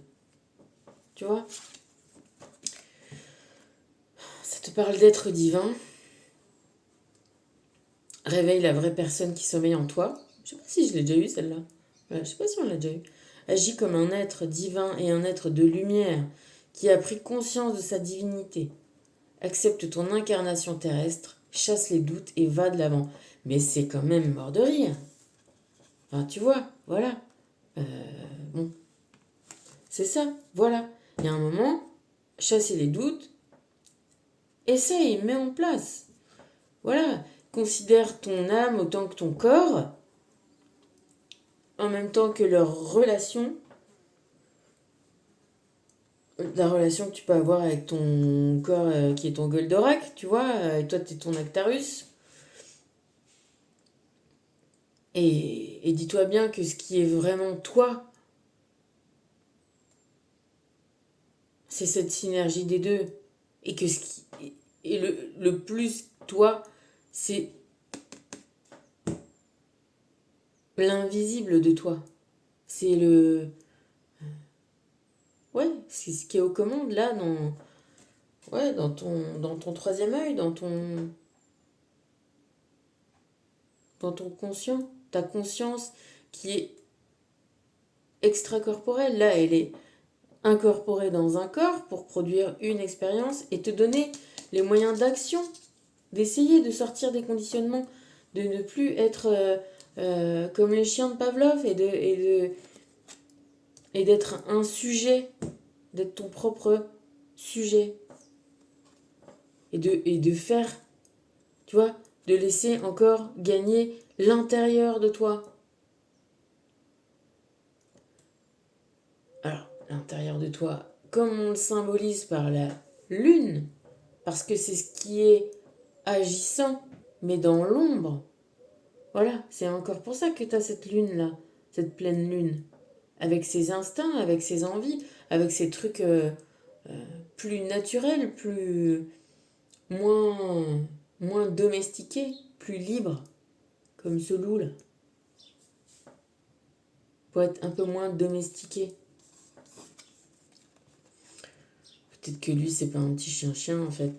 Tu vois? Ça te parle d'être divin. Réveille la vraie personne qui sommeille en toi. Je sais pas si je l'ai déjà eu celle-là. Ouais, je sais pas si on l'a déjà eu. Agis comme un être divin et un être de lumière qui a pris conscience de sa divinité. Accepte ton incarnation terrestre, chasse les doutes et va de l'avant. Mais c'est quand même mort de rire. Enfin, tu vois, voilà. Euh, bon, c'est ça, voilà. Il y a un moment, chasser les doutes, essaye, mets en place. Voilà, considère ton âme autant que ton corps, en même temps que leur relation, la relation que tu peux avoir avec ton corps qui est ton Goldorak, tu vois, et toi tu es ton Actarus. Et dis-toi bien que ce qui est vraiment toi, c'est cette synergie des deux. Et que ce qui est le plus toi, c'est l'invisible de toi. C'est Ouais, c'est ce qui est aux commandes là, ouais, dans ton troisième œil, dans ton conscient. Ta conscience qui est extracorporelle, là, elle est incorporée dans un corps pour produire une expérience et te donner les moyens d'action, d'essayer de sortir des conditionnements, de ne plus être comme les chiens de Pavlov et d'être un sujet, d'être ton propre sujet et de faire, tu vois, de laisser encore gagner l'intérieur de toi. Alors, l'intérieur de toi, comme on le symbolise par la lune, parce que c'est ce qui est agissant, mais dans l'ombre. Voilà, c'est encore pour ça que tu as cette lune-là, cette pleine lune, avec ses instincts, avec ses envies, avec ses trucs plus naturels, moins, moins domestiqués, plus libres, comme ce loup-là, pour être un peu moins domestiqué. Peut-être que lui, c'est pas un petit chien-chien, en fait.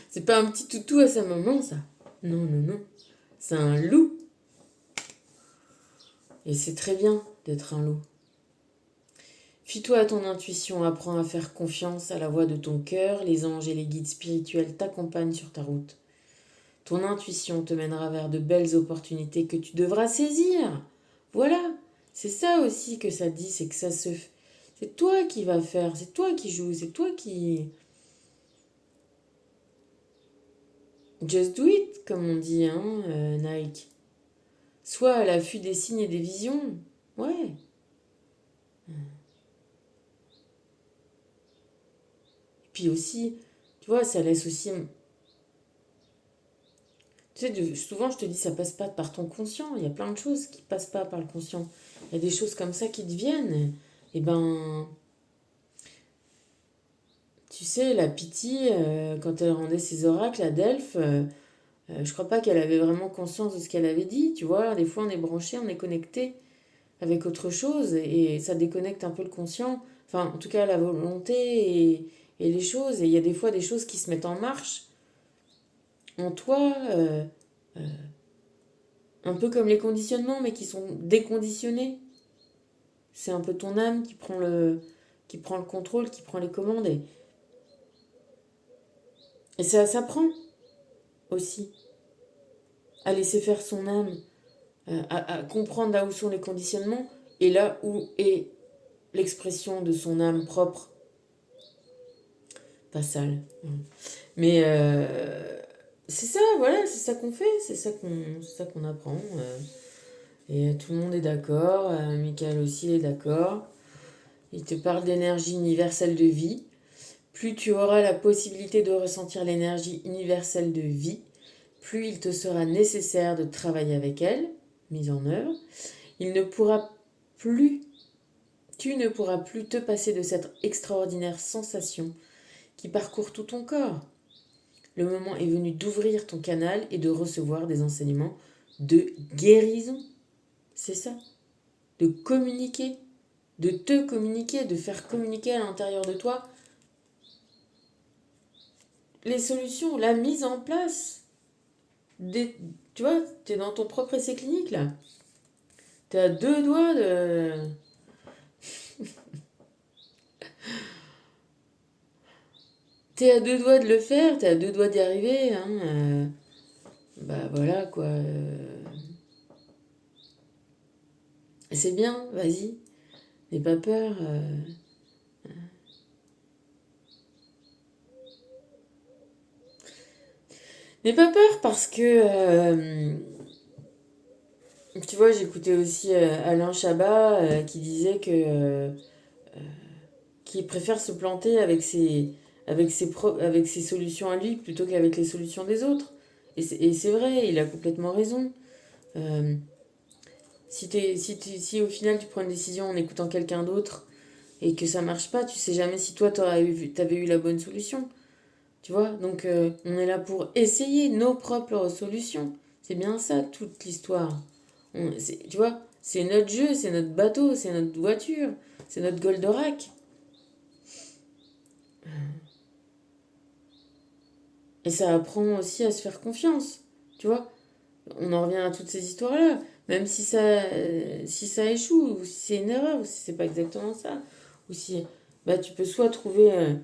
C'est pas un petit toutou à sa maman, ça. Non, non, non. C'est un loup. Et c'est très bien d'être un loup. Fie-toi à ton intuition, apprends à faire confiance à la voix de ton cœur, les anges et les guides spirituels t'accompagnent sur ta route. Ton intuition te mènera vers de belles opportunités que tu devras saisir. Voilà, c'est ça aussi que ça dit, c'est que ça se... C'est toi qui vas faire, c'est toi qui joues, c'est toi qui... Just do it, comme on dit, hein, Nike. Sois à l'affût des signes et des visions. Ouais. Puis aussi, tu vois, ça laisse aussi... Tu sais, souvent je te dis, ça passe pas par ton conscient. Il y a plein de choses qui passent pas par le conscient. Il y a des choses comme ça qui te viennent. Et ben, tu sais, la Pythie, quand elle rendait ses oracles à Delphes, je crois pas qu'elle avait vraiment conscience de ce qu'elle avait dit. Tu vois, des fois on est branché, on est connecté avec autre chose et ça déconnecte un peu le conscient. Enfin, en tout cas, la volonté et les choses. Et il y a des fois des choses qui se mettent en marche en toi. Un peu comme les conditionnements, mais qui sont déconditionnés. C'est un peu ton âme qui prend le contrôle, qui prend les commandes. Et ça s'apprend aussi à laisser faire son âme, à comprendre là où sont les conditionnements et là où est l'expression de son âme propre. Pas sale. Mais c'est ça, voilà, c'est ça qu'on fait, c'est ça qu'on apprend. Et tout le monde est d'accord, Michael aussi est d'accord. Il te parle d'énergie universelle de vie. Plus tu auras la possibilité de ressentir l'énergie universelle de vie, plus il te sera nécessaire de travailler avec elle, mise en œuvre. Il ne pourra plus, tu ne pourras plus te passer de cette extraordinaire sensation qui parcourt tout ton corps. Le moment est venu d'ouvrir ton canal et de recevoir des enseignements de guérison. C'est ça. De communiquer, de te communiquer, de faire communiquer à l'intérieur de toi les solutions, la mise en place. Tu vois, tu es dans ton propre essai clinique là. Tu es à deux doigts de... T'es à deux doigts de le faire, t'es à deux doigts d'y arriver. Hein, bah voilà quoi. C'est bien, vas-y. N'aie pas peur. N'aie pas peur parce que... tu vois, j'écoutais aussi Alain Chabat qui disait que... qui préfère se planter avec ses solutions à lui plutôt qu'avec les solutions des autres. Et c'est vrai, il a complètement raison. Euh, si au final tu prends une décision en écoutant quelqu'un d'autre et que ça marche pas, tu sais jamais si toi t'avais eu la bonne solution. Tu vois, donc on est là pour essayer nos propres solutions. C'est bien ça toute l'histoire. Tu vois, c'est notre jeu, c'est notre bateau, c'est notre voiture. c'est notre Goldorak. Et ça apprend aussi à se faire confiance, tu vois. On en revient à toutes ces histoires-là. Même si ça échoue, ou si c'est une erreur, ou si c'est pas exactement ça, ou si bah, tu peux soit trouver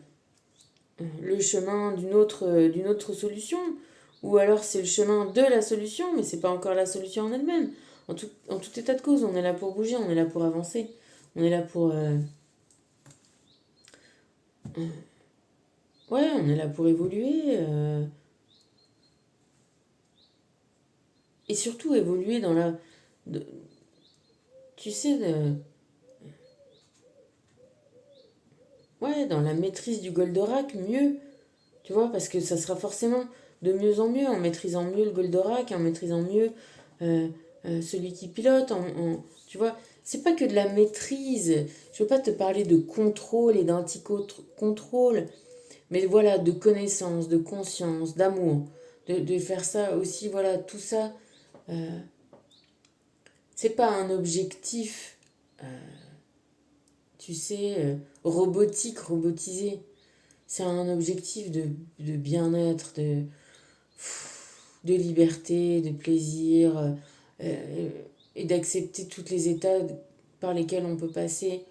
le chemin d'une autre solution, ou alors c'est le chemin de la solution, mais c'est pas encore la solution en elle-même. En tout état de cause, on est là pour bouger, on est là pour avancer, on est là pour ouais, on est là pour évoluer et surtout évoluer dans de- tu sais ouais, dans la maîtrise du Goldorak mieux, tu vois, parce que ça sera forcément de mieux en mieux en maîtrisant mieux le Goldorak, en maîtrisant mieux euh, celui qui pilote, tu vois, c'est pas que de la maîtrise. Je veux pas te parler de contrôle et d'anti-contrôle, mais voilà, de connaissance, de conscience, d'amour, de faire ça aussi, voilà, tout ça, euh, c'est pas un objectif, tu sais, robotisé. C'est un objectif de bien-être, de liberté, de plaisir, euh, et d'accepter toutes les étapes par lesquelles on peut passer.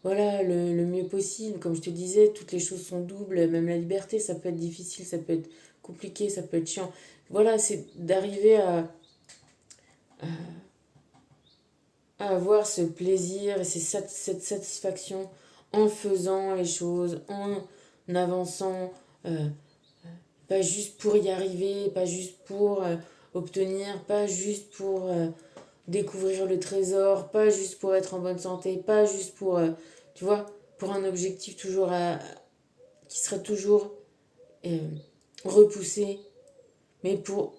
Voilà, le mieux possible. Comme je te disais, toutes les choses sont doubles. Même la liberté, ça peut être difficile, ça peut être compliqué, ça peut être chiant. Voilà, c'est d'arriver à avoir ce plaisir et cette satisfaction en faisant les choses, en avançant, euh, pas juste pour y arriver, pas juste pour obtenir, pas juste pour découvrir le trésor, pas juste pour être en bonne santé, pas juste pour, tu vois, pour un objectif qui serait toujours euh, repoussé, mais pour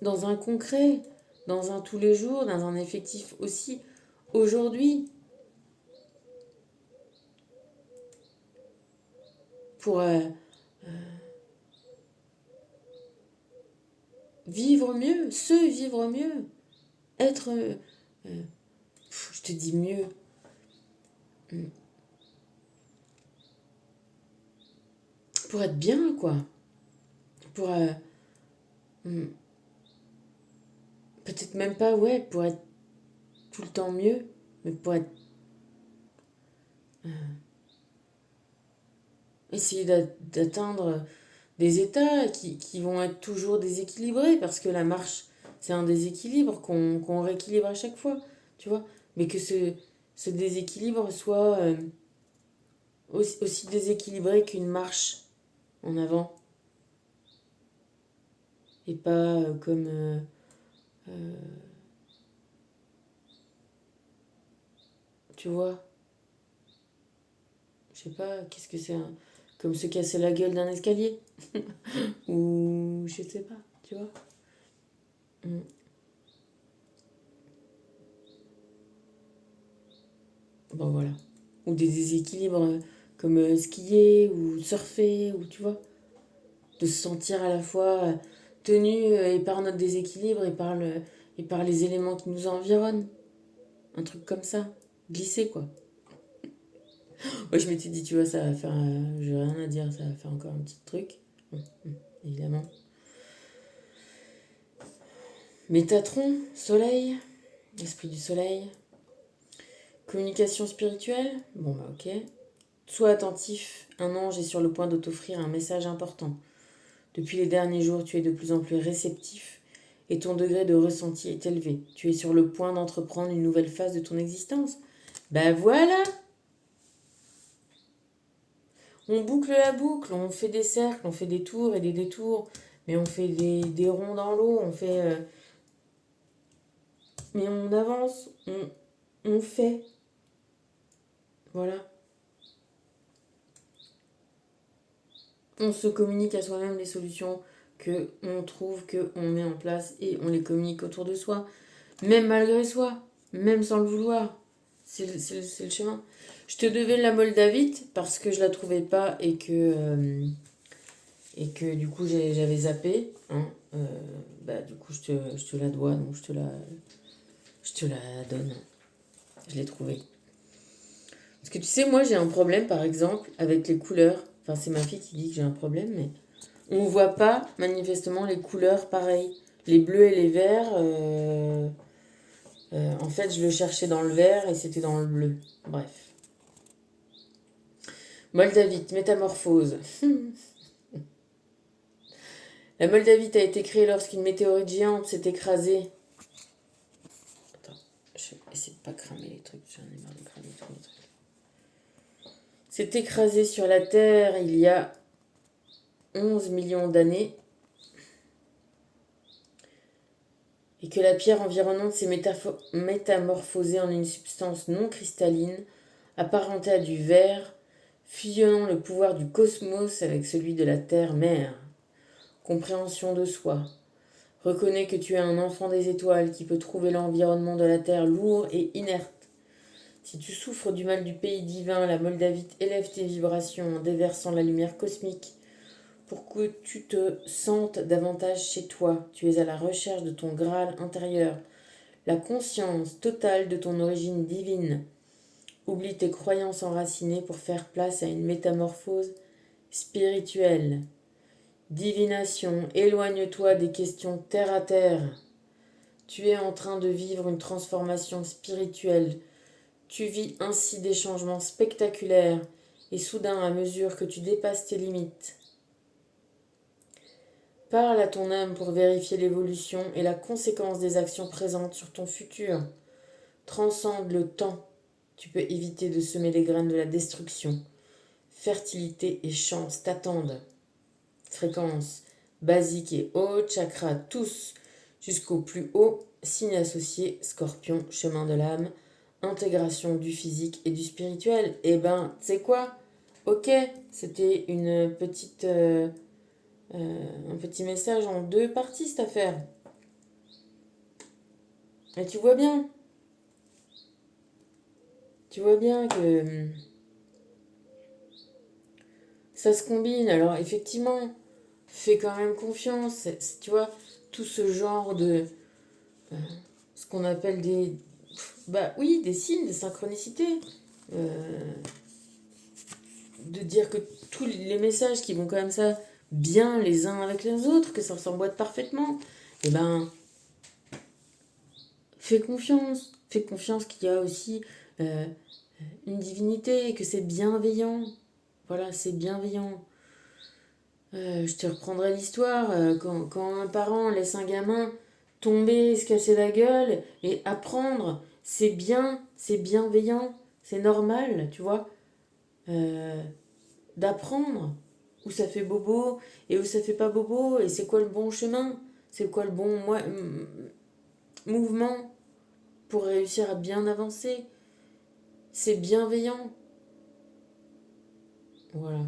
dans un concret, dans un tous les jours, dans un effectif aussi aujourd'hui, pour vivre mieux, se vivre mieux, être, je te dis mieux, pour être bien, quoi, pour peut-être même pas, ouais, pour être tout le temps mieux, mais pour être, essayer d'atteindre des états qui vont être toujours déséquilibrés, parce que la marche, c'est un déséquilibre qu'on rééquilibre à chaque fois, tu vois, mais que ce déséquilibre soit aussi déséquilibré qu'une marche en avant, et pas comme, tu vois, je sais pas, qu'est-ce que c'est, comme se casser la gueule d'un escalier, ou je sais pas, tu vois. Mm. Bon, voilà. Ou des déséquilibres comme skier ou surfer, ou tu vois, de se sentir à la fois tenu et par notre déséquilibre et par les éléments qui nous environnent. Un truc comme ça. Glisser, quoi. Moi, je m'étais dit, tu vois, ça va faire. J'ai rien à dire, ça va faire encore un petit truc. Bon, évidemment. Métatron, soleil, esprit du soleil. Communication spirituelle, bon, bah, ok. Sois attentif, un ange est sur le point de t'offrir un message important. Depuis les derniers jours, tu es de plus en plus réceptif et ton degré de ressenti est élevé. Tu es sur le point d'entreprendre une nouvelle phase de ton existence. Ben voilà, on boucle la boucle, on fait des cercles, on fait des tours et des détours, mais on fait des ronds dans l'eau, mais on avance, on fait. Voilà. On se communique à soi-même les solutions que on trouve, que on met en place et on les communique autour de soi. Même malgré soi, même sans le vouloir. C'est le chemin. Je te devais la Moldavite parce que je la trouvais pas et que du coup j'avais zappé. Hein. Bah, du coup je te la dois, donc je te la donne. Je l'ai trouvée. Parce que tu sais, moi j'ai un problème par exemple avec les couleurs. Enfin, c'est ma fille qui dit que j'ai un problème, mais on ne voit pas manifestement les couleurs pareilles. Les bleus et les verts, en fait, je le cherchais dans le vert et c'était dans le bleu. Bref. Moldavite, métamorphose. La Moldavite a été créée lorsqu'une météorite géante s'est écrasée. Attends, je vais essayer de pas cramer les trucs. J'en ai marre de cramer tous les trucs. S'est écrasée sur la Terre il y a 11 millions d'années. Et que la pierre environnante s'est métamorphosée en une substance non cristalline, apparentée à du verre, fusionnant le pouvoir du cosmos avec celui de la Terre-Mère. Compréhension de soi. Reconnais que tu es un enfant des étoiles qui peut trouver l'environnement de la Terre lourd et inerte. Si tu souffres du mal du pays divin, la Moldavite élève tes vibrations en déversant la lumière cosmique pour que tu te sentes davantage chez toi. Tu es à la recherche de ton Graal intérieur, la conscience totale de ton origine divine. Oublie tes croyances enracinées pour faire place à une métamorphose spirituelle. Divination, éloigne-toi des questions terre à terre. Tu es en train de vivre une transformation spirituelle. Tu vis ainsi des changements spectaculaires et soudain à mesure que tu dépasses tes limites. Parle à ton âme pour vérifier l'évolution et la conséquence des actions présentes sur ton futur. Transcende le temps. Tu peux éviter de semer les graines de la destruction. Fertilité et chance t'attendent. Fréquence basique et haute, chakra tous jusqu'au plus haut, signe associé, scorpion, chemin de l'âme, intégration du physique et du spirituel. Eh ben, tu sais quoi? Ok, c'était une petite, un petit message en 2 parties cette affaire. Et tu vois bien que ça se combine. Alors effectivement, fais quand même confiance. Tu vois, tout ce genre de... ce qu'on appelle des... Bah oui, des signes, des synchronicités. Euh, de dire que tous les messages qui vont comme ça bien les uns avec les autres, que ça s'emboîte parfaitement, eh ben, fais confiance. Fais confiance qu'il y a aussi une divinité, que c'est bienveillant. Voilà, c'est bienveillant. Je te reprendrai l'histoire. Quand un parent laisse un gamin tomber, se casser la gueule et apprendre, c'est bien, c'est bienveillant, c'est normal, tu vois. Euh, D'apprendre où ça fait bobo et où ça fait pas bobo et c'est quoi le bon chemin, c'est quoi le bon mouvement pour réussir à bien avancer. C'est bienveillant. Voilà.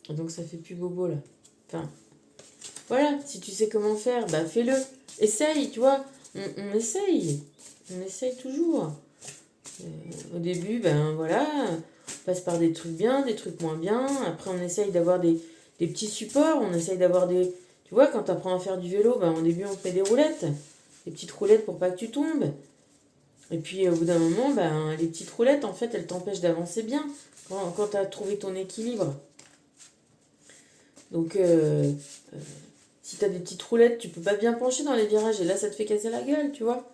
Donc ça fait plus bobo là. Enfin, voilà, si tu sais comment faire, bah fais-le. Essaye, tu vois. On essaye. On essaye toujours. Au début, ben voilà, on passe par des trucs bien, des trucs moins bien. Après, on essaye d'avoir des petits supports. On essaye d'avoir des... Tu vois, quand tu apprends à faire du vélo, ben, au début, on te met des roulettes. Des petites roulettes pour pas que tu tombes. Et puis, au bout d'un moment, ben, les petites roulettes, en fait, elles t'empêchent d'avancer bien quand tu as trouvé ton équilibre. Donc, si tu as des petites roulettes, tu peux pas bien pencher dans les virages. Et là, ça te fait casser la gueule, tu vois.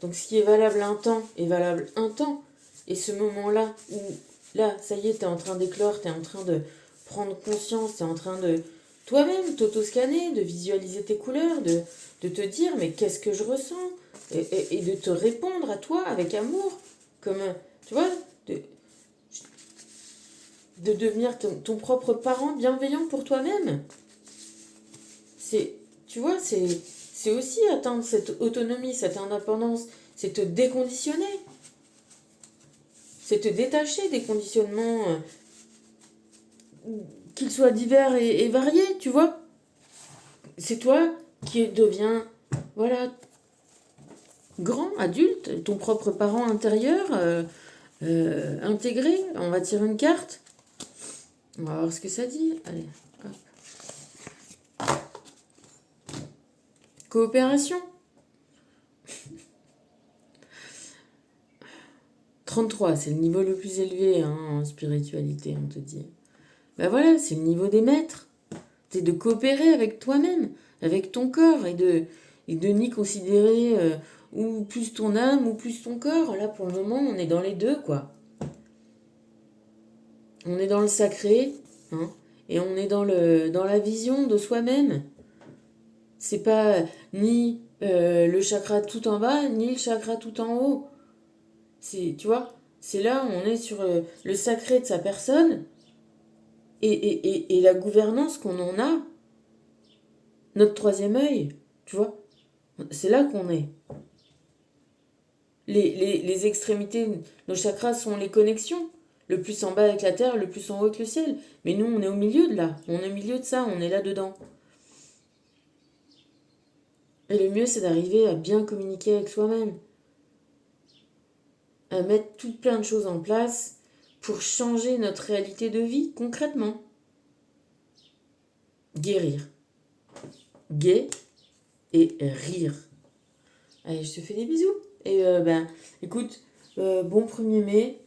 Donc ce qui est valable un temps est valable un temps. Et ce moment-là où, là, ça y est, t'es en train d'éclore, t'es en train de prendre conscience, t'es en train de toi-même t'auto-scanner, de visualiser tes couleurs, de te dire mais qu'est-ce que je ressens et de te répondre à toi avec amour. Comme, tu vois, de devenir ton propre parent bienveillant pour toi-même. C'est, tu vois, c'est aussi atteindre cette autonomie, cette indépendance, c'est te déconditionner, c'est te détacher des conditionnements, qu'ils soient divers et variés, tu vois. C'est toi qui deviens, voilà, grand, adulte, ton propre parent intérieur, intégré. On va tirer une carte. On va voir ce que ça dit. Allez, hop. Coopération. 33, c'est le niveau le plus élevé hein, en spiritualité, on te dit. Ben voilà, c'est le niveau des maîtres. C'est de coopérer avec toi-même, avec ton corps, et de ni considérer ou plus ton âme ou plus ton corps. Là, pour le moment, on est dans les deux, quoi. On est dans le sacré, hein, et on est dans la vision de soi-même. C'est pas ni le chakra tout en bas, ni le chakra tout en haut. Tu vois, c'est là où on est sur le sacré de sa personne et la gouvernance qu'on en a, notre troisième œil, tu vois. C'est là qu'on est. Les extrémités, nos chakras sont les connexions. Le plus en bas avec la terre, le plus en haut avec le ciel. Mais nous, on est au milieu de là. On est au milieu de ça, on est là-dedans. Et le mieux, c'est d'arriver à bien communiquer avec soi-même. À mettre tout plein de choses en place pour changer notre réalité de vie concrètement. Guérir. Gai et rire. Allez, je te fais des bisous. Et écoute, bon 1er mai.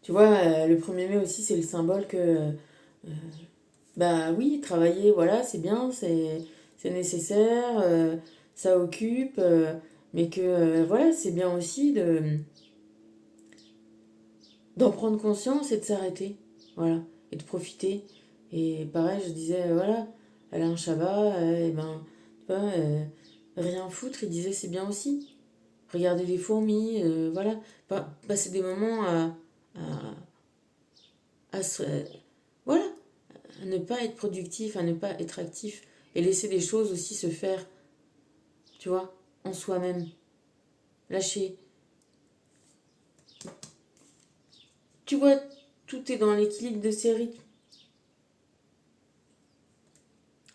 Tu vois, le 1er mai aussi, c'est le symbole que, bah oui, travailler, voilà, c'est bien, c'est nécessaire, ça occupe, mais que, voilà, c'est bien aussi d'en prendre conscience et de s'arrêter, voilà, et de profiter. Et pareil, je disais, voilà, Alain Chabat, et ben, tu vois, rien foutre, il disait, c'est bien aussi. Regarder les fourmis, voilà, passer des moments à, à se, voilà, à ne pas être productif, à ne pas être actif et laisser des choses aussi se faire, tu vois, en soi-même. Lâcher. Tu vois, tout est dans l'équilibre de ces rythmes.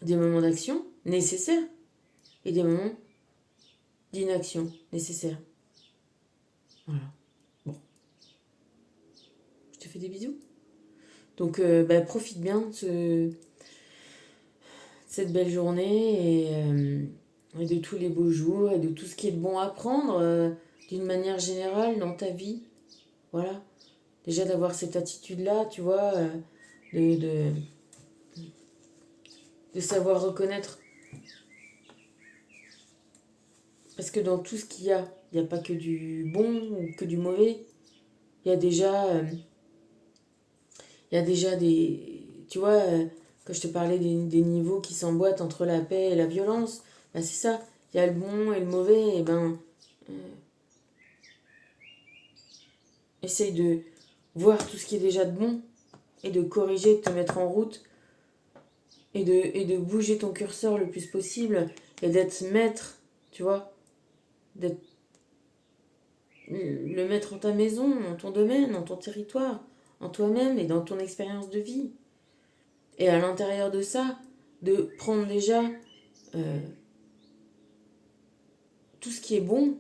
Des moments d'action nécessaires et des moments d'inaction nécessaires. Voilà. Bon. Je te fais des bisous. Donc, profite bien de cette belle journée et de tous les beaux jours et de tout ce qui est bon à prendre d'une manière générale dans ta vie. Voilà. Déjà d'avoir cette attitude-là, tu vois, de, de savoir reconnaître. Parce que dans tout ce qu'il y a, il n'y a pas que du bon ou que du mauvais. Il y a déjà, il y a déjà des... Tu vois, quand je te parlais des niveaux qui s'emboîtent entre la paix et la violence, ben c'est ça. Il y a le bon et le mauvais, et ben... essaye de voir tout ce qui est déjà de bon et de corriger, de te mettre en route et de bouger ton curseur le plus possible et d'être maître, tu vois, d'être le maître en ta maison, en ton domaine, en ton territoire, en toi-même et dans ton expérience de vie. Et à l'intérieur de ça, de prendre déjà euh, tout ce qui est bon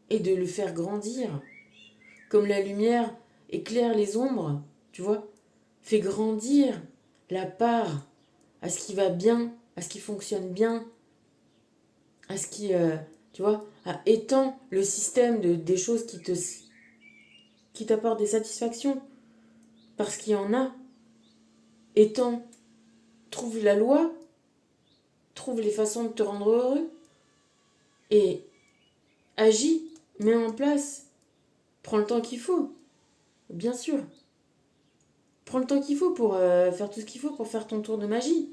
et de le faire grandir. Comme la lumière éclaire les ombres, tu vois, fait grandir la part à ce qui va bien, à ce qui fonctionne bien, à ce qui, tu vois, étend le système des choses qui t'apportent des satisfactions. Parce qu'il y en a. Étend, trouve la loi, trouve les façons de te rendre heureux et agis, mets en place, prends le temps qu'il faut, bien sûr. Prends le temps qu'il faut pour faire tout ce qu'il faut pour faire ton tour de magie.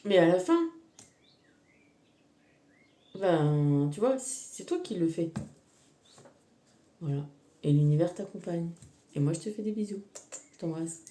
Mais à la fin, ben, tu vois, c'est toi qui le fais. Voilà. Et l'univers t'accompagne. Et moi, je te fais des bisous. Je t'embrasse.